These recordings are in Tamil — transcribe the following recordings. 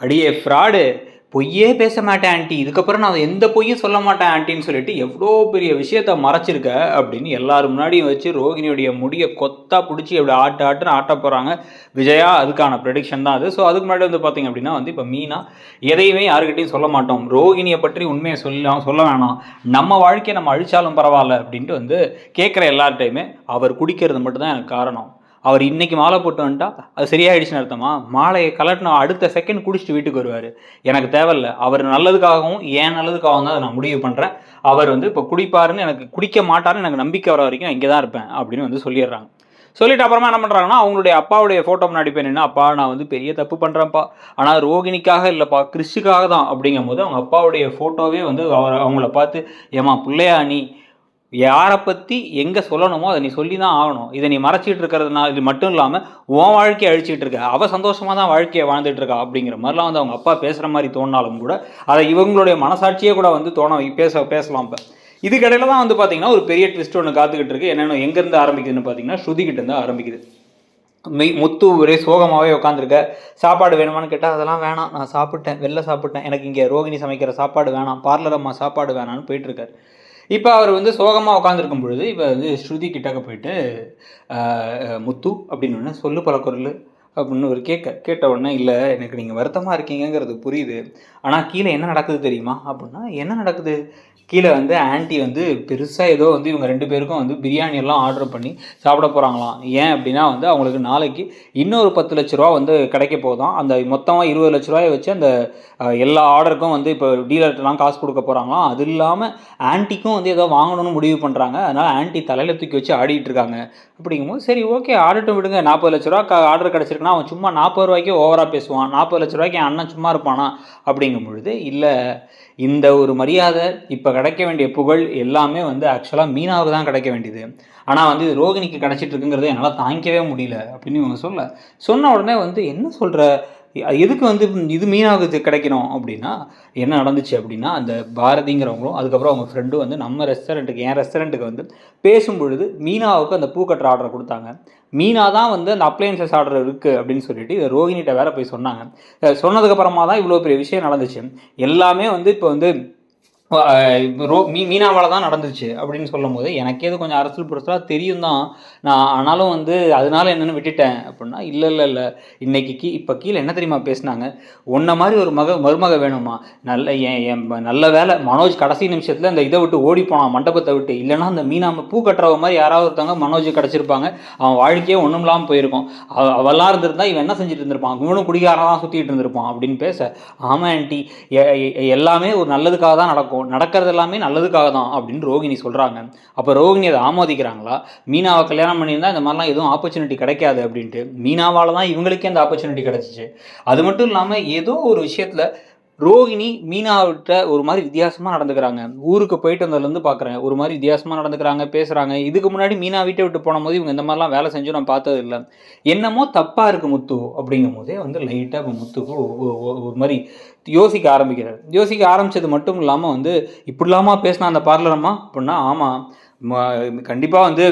அடியே ஃப்ராடு, பொய்யே பேச மாட்டேன் ஆண்டி, இதுக்கப்புறம் நான் எந்த பொய்யும் சொல்ல மாட்டேன் ஆண்டின்னு சொல்லிட்டு எவ்வளோ பெரிய விஷயத்த மறைச்சிருக்க அப்படின்னு எல்லாரும் முன்னாடியும் வச்சு ரோகிணியுடைய முடியை கொத்தா பிடிச்சி எப்படி ஆட்டுன்னு ஆட்ட போகிறாங்க விஜயா. அதுக்கான ப்ரெடிக்ஷன் தான் அது. ஸோ அதுக்கு முன்னாடி வந்து பார்த்தீங்க அப்படின்னா வந்து இப்போ மீனா எதையுமே யாருக்கிட்டையும் சொல்ல மாட்டோம், ரோகிணியை பற்றி உண்மையை சொல்ல வேணாம், நம்ம வாழ்க்கையை நம்ம அழிச்சாலும் பரவாயில்ல அப்படின்ட்டு வந்து கேட்குற எல்லார்ட்டையுமே அவர் குடிக்கிறது மட்டும்தான் எனக்கு காரணம். அவர் இன்றைக்கி மாலை போட்டு வந்துட்டா அது சரியாயிடுச்சுன்னு அர்த்தமா? மாலையை கலட்டின அடுத்த செகண்ட் குடிச்சிட்டு வீட்டுக்கு வருவார். எனக்கு தேவையில்லை, அவர் நல்லதுக்காகவும் ஏன் நல்லதுக்காகவும் தான் அதை நான் முடிவு பண்ணுறேன். அவர் வந்து இப்போ குடிப்பாருன்னு எனக்கு, குடிக்க மாட்டாருன்னு எனக்கு நம்பிக்கை வர வரைக்கும் நான் இங்கே தான் இருப்பேன் அப்படின்னு வந்து சொல்லிடுறாங்க. சொல்லிட்டு அப்புறமா என்ன பண்ணுறாங்கன்னா அவங்களுடைய அப்பாவுடைய ஃபோட்டோ முன்னாடி போய் நின்று, அப்பா நான் வந்து பெரிய தப்பு பண்ணுறேன்ப்பா, ஆனால் ரோகிணிக்காக இல்லைப்பா கிறிஸ்டுக்காக தான் அப்படிங்கும் போது அவங்க அப்பாவுடைய ஃபோட்டோவே வந்து அவங்கள பார்த்து, ஏமா பிள்ளையா நீ யாரை பற்றி எங்கே சொல்லணுமோ அதை நீ சொல்லி தான் ஆகணும், இதை நீ மறைச்சிட்டு இருக்கிறதுனால இது மட்டும் இல்லாமல் உன் வாழ்க்கையை அழிச்சிட்டு இருக்க, அவள் சந்தோஷமாக தான் வாழ்க்கையை வாழ்ந்துட்டு இருக்கா அப்படிங்கிற மாதிரிலாம் வந்து அவங்க அப்பா பேசுகிற மாதிரி தோணாலும் கூட அதை இவங்களுடைய மனசாட்சியே கூட வந்து பேசலாம். இப்போ இதுக்கிடையில தான் வந்து பார்த்தீங்கன்னா ஒரு பெரிய ட்விஸ்ட் ஒன்று காத்துக்கிட்டு இருக்கு. என்னென்ன எங்கேருந்து ஆரம்பிக்குதுன்னு பார்த்தீங்கன்னா ஸ்ருதிக்கிட்ட இருந்து ஆரம்பிக்குது. முத்து ஒரே சோகமாகவே உட்காந்துருக்க. சாப்பாடு வேணுமான்னு கேட்டால் அதெல்லாம் வேணாம், நான் சாப்பிட்டேன், வெளில சாப்பிட்டேன், எனக்கு இங்கே ரோகிணி சமைக்கிற சாப்பாடு வேணாம், பார்லர் அம்மா சாப்பாடு வேணான்னு போயிட்டுருக்காரு. இப்போ அவர் வந்து சோகமாக உட்காந்துருக்கும் பொழுது இப்போ வந்து ஸ்ருதி கிட்டக்க போயிட்டு முத்து அப்படின்னு ஒன்று சொல்லு பழக்குறல் அப்படின்னு ஒரு கேட்ட உடனே, இல்லை எனக்கு நீங்கள் வருத்தமாக இருக்கீங்கிறது புரியுது, ஆனால் கீழே என்ன நடக்குது தெரியுமா அப்படின்னா, என்ன நடக்குது கீழே வந்து ஆன்ட்டி வந்து பெருசாக ஏதோ வந்து இவங்க 2 பேருக்கும் வந்து பிரியாணி எல்லாம் ஆர்டர் பண்ணி சாப்பிட போகிறாங்களாம். ஏன் அப்படின்னா வந்து அவங்களுக்கு நாளைக்கு இன்னொரு 10 லட்ச ரூபா வந்து கிடைக்க போதும். அந்த மொத்தமாக 20 லட்ச ரூபாயை வச்சு அந்த எல்லா ஆர்டருக்கும் வந்து இப்போ டீலர்ட்டெலாம் காசு கொடுக்க போகிறாங்களாம். அது இல்லாமல் ஆன்ட்டிக்கும் வந்து ஏதோ வாங்கணும்னு முடிவு பண்ணுறாங்க. அதனால் ஆன்ட்டி தலையில் தூக்கி வச்சு ஆடிட்டு இருக்காங்க. அப்படிங்கும்போது சரி ஓகே ஆடட்டும் விடுங்க, 40 லட்ச ரூபா ஆர்டர் கிடச்சிருக்குன்னா அவன் சும்மா 40 ரூபாய்க்கே ஓவராக பேசுவான், 40 லட்ச ரூபாய்க்கு என் அண்ணன் சும்மா இருப்பானா அப்படிங்கும் பொழுது, இல்லை இந்த ஒரு மரியாதை இப்போ கிடைக்க வேண்டிய புகழ் எல்லாமே வந்து ஆக்சுவலாக மீனாவுக்கு தான் கிடைக்க வேண்டியது, ஆனால் வந்து இது ரோகிணிக்கு கிடச்சிட்டு இருக்குங்கிறத என்னால் தாங்கிக்கவே முடியல அப்படின்னு இவங்க சொன்ன உடனே வந்து என்ன சொல்கிற, எதுக்கு வந்து இது மீனாவுக்கு கிடைக்கணும் அப்படின்னா என்ன நடந்துச்சு அப்படின்னா, அந்த பாரதிங்கிறவங்களும் அதுக்கப்புறம் அவங்க ஃப்ரெண்டும் வந்து நம்ம ரெஸ்டாரண்ட்டுக்கு என் ரெஸ்டாரண்ட்டுக்கு வந்து பேசும் பொழுது மீனாவுக்கு அந்த பூக்கட்டுற ஆர்டர் கொடுத்தாங்க. மீனா தான் வந்து அந்த அப்ளையன்சஸ் ஆர்டர் இருக்குது அப்படின்னு சொல்லிட்டு இதை ரோகிணிகிட்ட வேற போய் சொன்னாங்க. சொன்னதுக்கப்புறமா தான் இவ்வளோ பெரிய விஷயம் நடந்துச்சு. எல்லாமே வந்து இப்போ வந்து மீனாவால் தான் நடந்துச்சு அப்படின்னு சொல்லும் போது எனக்கே இது கொஞ்சம் அரசியல் புரட்சலாக தெரியும் தான், நான் ஆனாலும் வந்து அதனால என்னென்னு விட்டுட்டேன் அப்படின்னா, இல்லை இன்னைக்கு இப்போ கீழே என்ன தெரியுமா பேசினாங்க, உன்ன மாதிரி ஒரு மருமக வேணுமா, நல்ல வேலை மனோஜ் கடைசி நிமிஷத்தில் இந்த இதை விட்டு ஓடி போனான் மண்டபத்தை விட்டு, இல்லைன்னா அந்த மீனா பூ கட்டுறவ மாதிரி யாராவது ஒருத்தவங்க மனோஜ் கிடச்சிருப்பாங்க, அவன் வாழ்க்கையே ஒன்றும் இல்லாமல் போயிருக்கும், அவெல்லாம் இருந்திருந்தா இவன் என்ன செஞ்சுட்டு இருந்திருப்பான், இவனும் குடிகாரனாக தான் சுற்றிட்டு இருந்திருப்பான் அப்படின்னு பேச, ஆமாம் ஆண்டி எல்லாமே ஒரு நல்லதுக்காக தான் நடக்கிறது எல்லாமே நல்லதுக்காக தான் அப்படின்னு ரோகிணி சொல்கிறாங்க. அப்போ ரோகிணி அதை ஆமோதிக்கிறாங்களா, மீனாவை கல்யாணம் பண்ணியிருந்தால் இந்த மாதிரிலாம் எதுவும் ஆப்பர்ச்சுனிட்டி கிடைக்காது அப்படின்ட்டு, மீனாவால் தான் இவங்களுக்கே அந்த ஆப்பர்ச்சுனிட்டி கிடச்சிச்சு. அது மட்டும் இல்லாமல் ஏதோ ஒரு விஷயத்தில் ரோகிணி மீனாவிட்ட ஒரு மாதிரி வித்தியாசமாக நடந்துக்கிறாங்க. ஊருக்கு போயிட்டு வந்ததுலேருந்து பார்க்குறேன் ஒரு மாதிரி வித்தியாசமாக நடந்துக்கிறாங்க, பேசுகிறாங்க. இதுக்கு முன்னாடி மீனா வீட்டை விட்டு போன போது இவங்க இந்த மாதிரிலாம் வேலை செஞ்சு நான் பார்த்தது இல்லை. என்னமோ தப்பாக இருக்குது முத்து அப்படிங்கும் போதே வந்து லைட்டாக இப்போ முத்துக்கு ஒரு மாதிரி யோசிக்க ஆரம்பித்தது மட்டும் இல்லாமல் வந்து இப்படிலாமா பேசினா அந்த பார்லரம்மா அப்படின்னா, ஆமாம் கண்டிப்பாக வந்து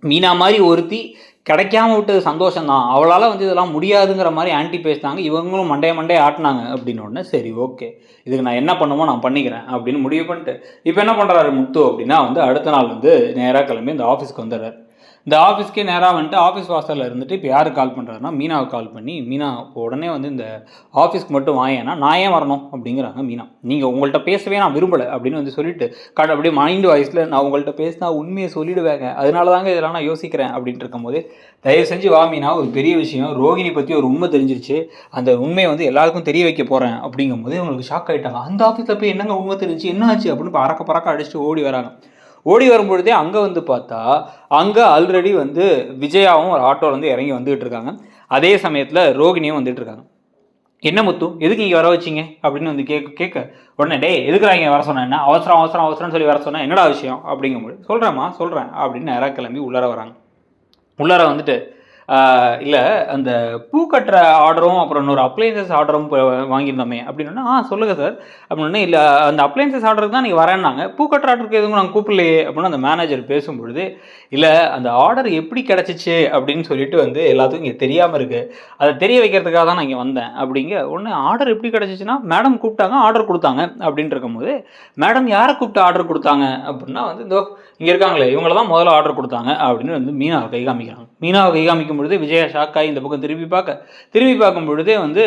மீனா மாதிரி ஒருத்தி கிடைக்காம விட்டது சந்தோஷம்தான், அவளால் வந்து இதெல்லாம் முடியாதுங்கிற மாதிரி ஆன்ட்டி பேசினாங்க, இவங்களும் மண்டையை ஆட்டினாங்க அப்படின்னு உடனே சரி ஓகே இதுக்கு நான் என்ன பண்ணுமோ நான் பண்ணிக்கிறேன் அப்படின்னு முடிவு பண்ணிட்டு இப்போ என்ன பண்ணுறாரு முத்து அப்படின்னா வந்து அடுத்த நாள் வந்து நேராக கிளம்பி இந்த ஆஃபீஸ்க்கு வந்துடுறாரு. இந்த ஆஃபீஸ்க்கே நேராக வந்துட்டு ஆஃபீஸ் வாசலில் இருந்துட்டு இப்போ யாருக்கு கால் பண்ணுறாருன்னா மீனாவுக்கு கால் பண்ணி, மீனா உடனே வந்து இந்த ஆஃபீஸ்க்கு மட்டும் வாங்கினா நான் ஏன் வரணும் அப்படிங்கிறாங்க மீனா. நீங்கள் உங்கள்கிட்ட பேசவே நான் விரும்பலை அப்படின்னு வந்து சொல்லிட்டு அப்படியே மைண்ட் வாய்ஸில் நான் உங்கள்கிட்ட பேசினா உண்மையை சொல்லிவிடுவேங்க, அதனால தாங்க இதெல்லாம் நான் யோசிக்கிறேன் அப்படின்ட்டு இருக்கும்போது, தயவு செஞ்சு வா மீனா, ஒரு பெரிய விஷயம் ரோகிணி பற்றி ஒரு உண்மை தெரிஞ்சிருச்சு, அந்த உண்மையை வந்து எல்லாருக்கும் தெரிய வைக்க போகிறேன் அப்படிங்கும்போது அவங்களுக்கு ஷாக் ஆகிட்டாங்க. அந்த ஆஃபீஸில் போய் என்னங்க உண்மை தெரிஞ்சு என்ன ஆச்சு அப்படின்னு பறக்க அடிச்சுட்டு ஓடி வராங்க. ஓடி வரும்பொழுதே அங்கே வந்து பார்த்தா அங்கே ஆல்ரெடி வந்து விஜயாவும் ஒரு ஆட்டோவில் வந்து இறங்கி வந்துகிட்டு இருக்காங்க. அதே சமயத்தில் ரோகிணியும் வந்துட்டு இருக்காங்க. என்ன முத்து எதுக்கு இங்கே வர வச்சிங்க அப்படின்னு வந்து கேட்க உடனே டே எதுக்குறா இங்கே வர சொன்னேன், என்ன அவசரம்னு சொல்லி வர சொன்னேன், என்னடா விஷயம் அப்படிங்கும்போது சொல்கிறேன் அப்படின்னு நேராக கிளம்பி உள்ளார வராங்க. உள்ளார வந்துட்டு இல்ல அந்த பூ கட்டுற ஆர்டரும், அப்புறம் இன்னொரு அப்ளையன்சஸ் ஆர்டரும் வாங்கியிருந்தோமே அப்படின்னா, சொல்லுங்க சார் அப்படின்னோனே, இல்ல அந்த அப்ளையன்சஸ் ஆர்டருக்கு தான் நீங்க வரேன்னாங்க. பூ கட்டுற ஆர்டருக்கு எதுவும் நாங்க கூப்பிடலையே அப்படின்னு அந்த மேனேஜர் பேசும்பொழுது, இல்ல அந்த ஆர்டர் எப்படி கிடைச்சிச்சு அப்படின்னு சொல்லிட்டு வந்து எல்லாத்துக்கும் இங்க தெரியாம இருக்கு. அத தெரிய வைக்கிறதுக்காக தான் நான் இங்க வந்தேன் அப்படிங்க. உடனே ஆர்டர் எப்படி கிடைச்சிச்சுன்னா, மேடம் கூப்பிட்டாங்க, ஆர்டர் குடுத்தாங்க அப்படின்னு இருக்கும்போது, மேடம் யார கூப்பிட்டு ஆர்டர் குடுத்தாங்க அப்படின்னா வந்து, இதோ இங்க இருக்காங்களே இவங்கள தான் முதல்ல ஆர்டர் குடுத்தாங்க அப்படின்னு வந்து மீனாவ கை காமிக்கிறாங்க. மீனாவ கை காமிக்கும் பொழுது விஜயா ஷாக் ஆகி இந்த பக்கம் திரும்பி பார்க்கும் பொழுதே வந்து,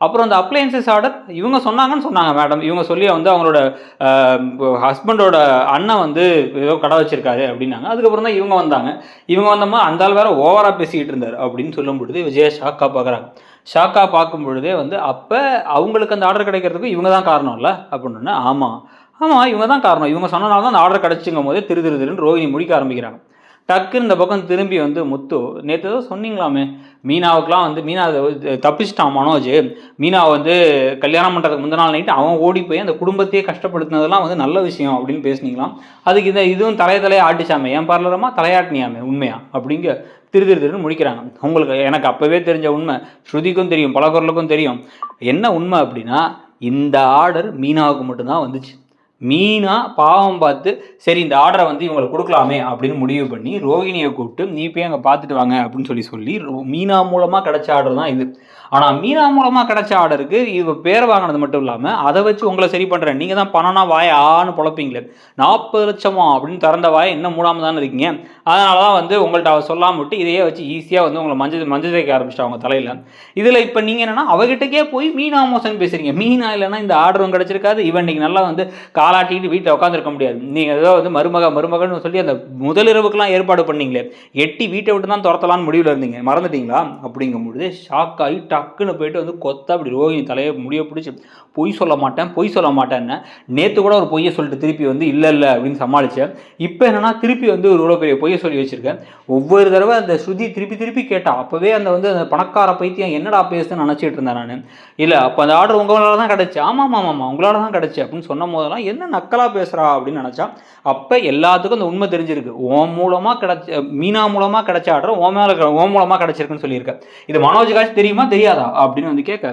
அப்புறம் அந்த அப்ளையன்சஸ் ஆர்டர் இவங்க சொன்னாங்கன்னு சொன்னாங்க மேடம். இவங்க சொல்லி வந்து அவங்களோட ஹஸ்பண்டோட அண்ணன் வந்து ஏதோ கடை வச்சிருக்காரு அப்படின்னாங்க. அதுக்கப்புறம் தான் இவங்க வந்தாங்க. இவங்க வந்தோமா அந்த ஆள் வேற ஓவரா பேசிக்கிட்டு இருந்தார் அப்படின்னு சொல்லும் பொழுது விஜயா ஷாக்கா பார்க்குறாங்க. ஷாக்கா பார்க்கும் பொழுதே வந்து, அப்போ அவங்களுக்கு அந்த ஆர்டர் கிடைக்கிறதுக்கு இவங்க தான் காரணம் இல்லை அப்படின்னு. ஆமாம் இவங்க தான் காரணம். இவங்க சொன்னனால தான் அந்த ஆர்டர் கிடச்சிங்கும் போதே திருன்னு ரோஹிணி முடிக்க ஆரம்பிக்கிறாங்க. டக்குன்னு இந்த பக்கம் திரும்பி வந்து முத்து, நேற்று ஏதோ சொன்னீங்களாமே மீனாவுக்குலாம் வந்து மீனா தப்பிச்சிட்டான் மனோஜ். மீனாவை வந்து கல்யாணம் பண்ணுறதுக்கு முந்தின நாள் நைட்டு அவன் ஓடி போய் அந்த குடும்பத்தையே கஷ்டப்படுத்தினதெல்லாம் வந்து நல்ல விஷயம் அப்படின்னு பேசுனீங்களாம். அதுக்கு இதுவும் தலையை ஆட்டிச்சாமே, என் பார்லரமா தலையாட்டினியாமே உண்மையா அப்படிங்க திருன்னு முடிக்கிறாங்க. உங்களுக்கு எனக்கு அப்போவே தெரிஞ்ச உண்மை, ஸ்ருதிக்கும் தெரியும், பலகுரலுக்கும் தெரியும். என்ன உண்மை அப்படின்னா, இந்த ஆர்டர் மீனாவுக்கு மட்டும்தான் வந்துச்சு. மீனா பாவம் பார்த்து சரி இந்த ஆர்டரை வந்து இவங்களுக்கு கொடுக்கலாமே அப்படின்னு முடிவு பண்ணி ரோகிணியை கூப்பிட்டு நீ போய் அங்கே பார்த்துட்டு வாங்க அப்படின்னு சொல்லி மீனா மூலமாக கிடைச்ச ஆர்டர் தான் இது. ஆனால் மீனா மூலமாக கிடைச்ச ஆர்டருக்கு இவ பேர் வாங்கினது மட்டும் இல்லாமல் அதை வச்சு உங்களை சரி பண்ணுறேன். நீங்கள் தான் பணம்னா வாயை ஆன்னு பொழப்பீங்களே, 40 லட்சமா அப்படின்னு திறந்த வாயை இன்னும் மூடாமல் தானே இருக்கீங்க. அதனால தான் வந்து உங்கள்கிட்ட அவள் சொல்லாமல் விட்டு இதையே வச்சு ஈஸியாக வந்து உங்களை மஞ்சள் தேய்க்க ஆரம்பிச்சிட்டா அவங்க தலையில். இதில் இப்போ நீங்கள் என்னென்னா அவகிட்டக்கே போய் மீனா மோசன் பேசுகிறீங்க. மீனா இல்லைன்னா இந்த ஆர்டரும் கிடச்சிருக்காது. இவன் இன்றைக்கி நல்லா வந்து காலாட்டிட்டு வீட்டில் உட்காந்துருக்க முடியாது. நீங்கள் ஏதோ வந்து மருமகன்னு சொல்லி அந்த முதலிரவுக்கெல்லாம் ஏற்பாடு பண்ணீங்களே, எட்டி வீட்டை விட்டு தான் துரத்தலான்னு முடிவில் இருந்தீங்க, மறந்துட்டீங்களா அப்படிங்கும் பொழுது ஷாக் ஆகி டக்குன்னு போயிட்டு வந்து கொத்தா அப்படி ரோஹிணி தலையை முடிய பிடிச்சி பொய் சொல்ல மாட்டேன்னு நேற்று கூட ஒரு பொய்யை சொல்லிட்டு திருப்பி வந்து இல்லை அப்படின்னு சமாளித்தேன். இப்போ என்னன்னா திருப்பி வந்து ஒரு இவ்வளோ பெரிய பொய்யை சொல்லி வச்சிருக்கேன். ஒவ்வொரு தடவை அந்த ஸ்ருதி திருப்பி கேட்டா அப்போவே அந்த வந்து அந்த பணக்கார பைத்தியம் என்னடா பேசுன்னு நினச்சிட்டு இருந்தேன் நான். இல்லை அப்போ அந்த ஆர்டர் உங்களால் தான் கிடச்சி, ஆமாம் உங்களால் தான் கிடச்சி அப்படின்னு சொன்ன போதெல்லாம் என்ன நக்கலாக பேசுகிறா அப்படின்னு நினச்சா அப்போ எல்லாத்துக்கும் அந்த உண்மை தெரிஞ்சிருக்கு. ஓம் மூலமாக கிடைச்ச மீனா மூலமாக கிடைச்ச ஆர்டர் ஓம் மூலமாக கிடச்சிருக்குன்னு சொல்லியிருக்கேன். இது மனோஜுக்காச்சும் தெரியுமா தெரியாதா அப்படின்னு வந்து கேட்க,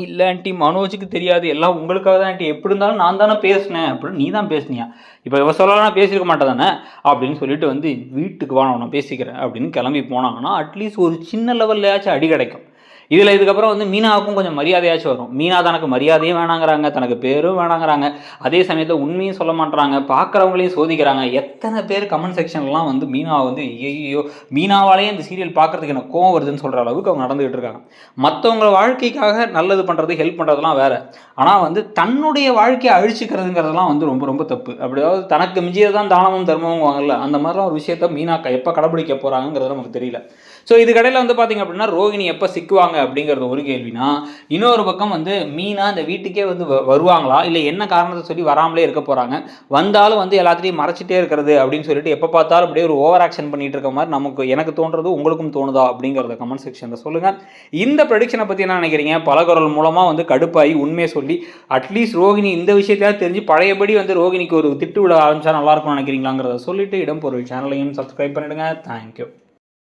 இல்லை ஆண்டி மனோஜுக்கு தெரியாது, எல்லாம் உங்களுக்காக தான் ஆண்டி, எப்படி இருந்தாலும் நான் தானே பேசினேன் அப்படின்னு. நீ தான் பேசுனியா? இப்போ இவ சொல்லலாம் பேசியிருக்க மாட்டேன் தானே அப்படின்னு சொல்லிட்டு வந்து வீட்டுக்கு வா நான் பேசிக்கிறேன் அப்படின்னு கிளம்பி போனாங்கன்னா அட்லீஸ்ட் ஒரு சின்ன லெவல்லையாச்சும் அடி கிடைக்கும். இதில் இதுக்கப்புறம் வந்து மீனாவுக்கும் கொஞ்சம் மரியாதையாச்சும் வரும். மீனா தனக்கு மரியாதையும் வேணாங்கிறாங்க, தனக்கு பேரும் வேணாங்கிறாங்க, அதே சமயத்தில் உண்மையும் சொல்ல மாட்டுறாங்க, பார்க்குறவங்களையும் சோதிக்கிறாங்க. எத்தனை பேர் கமெண்ட் செக்ஷன்லாம் வந்து மீனாவை வந்து ஐயோ மீனாவாலேயே இந்த சீரியல் பார்க்குறதுக்கு எனக்கு கோவம் வருதுன்னு சொல்கிற அளவுக்கு அவங்க நடந்துகிட்டு இருக்காங்க. மற்றவங்க வாழ்க்கைக்காக நல்லது பண்ணுறது ஹெல்ப் பண்ணுறதுலாம் வேறு, ஆனால் வந்து தன்னுடைய வாழ்க்கையை அழிச்சிக்கிறதுங்கிறதுலாம் வந்து ரொம்ப ரொம்ப தப்பு. அப்படியாவது தனக்கு மிஞ்சியதான் தானமும் தர்மமும் வாங்கல, அந்த மாதிரிலாம் ஒரு விஷயத்த மீனா எப்போ கடைபிடிக்க போகிறாங்கிறது நமக்கு தெரியல. ஸோ இது கடையில் வந்து பார்த்திங்க அப்படின்னா ரோகிணி எப்போ சிக்குவாங்க அப்படிங்கிறது ஒரு கேள்வினா, இன்னொரு பக்கம் வந்து மீனா இந்த வீட்டுக்கே வந்து வருவாங்களா, இல்லை என்ன காரணத்தை சொல்லி வராமலே இருக்க போகிறாங்க, வந்தாலும் வந்து எல்லாத்தையும் மறைச்சிட்டே இருக்கிறது அப்படின்னு சொல்லிட்டு எப்போ பார்த்தாலும் அப்படியே ஒரு ஓவர் ஆக்ஷன் பண்ணிட்டு இருக்க மாதிரி எனக்கு தோன்றது, உங்களுக்கும் தோணுதா அப்படிங்கிறத கமெண்ட் செக்ஷனில் சொல்லுங்கள். இந்த ப்ரெடிக்ஷனை பற்றி என்ன நினைக்கிறீங்க? பலகுரல் மூலமாக வந்து கடுப்பாகி உண்மையை சொல்லி அட்லீஸ்ட் ரோகிணி இந்த விஷயத்தையாவது தெரிஞ்சு பழையபடி வந்து ரோகிணிக்கு ஒரு திட்டு விட ஆரம்பிச்சா நல்லாயிருக்கும்னு நினைக்கிறீங்களாங்கிறத சொல்லிட்டு இடம்பொருள் சேனலையும் சப்ஸ்கிரைப் பண்ணிவிடுங்க. தேங்க்யூ.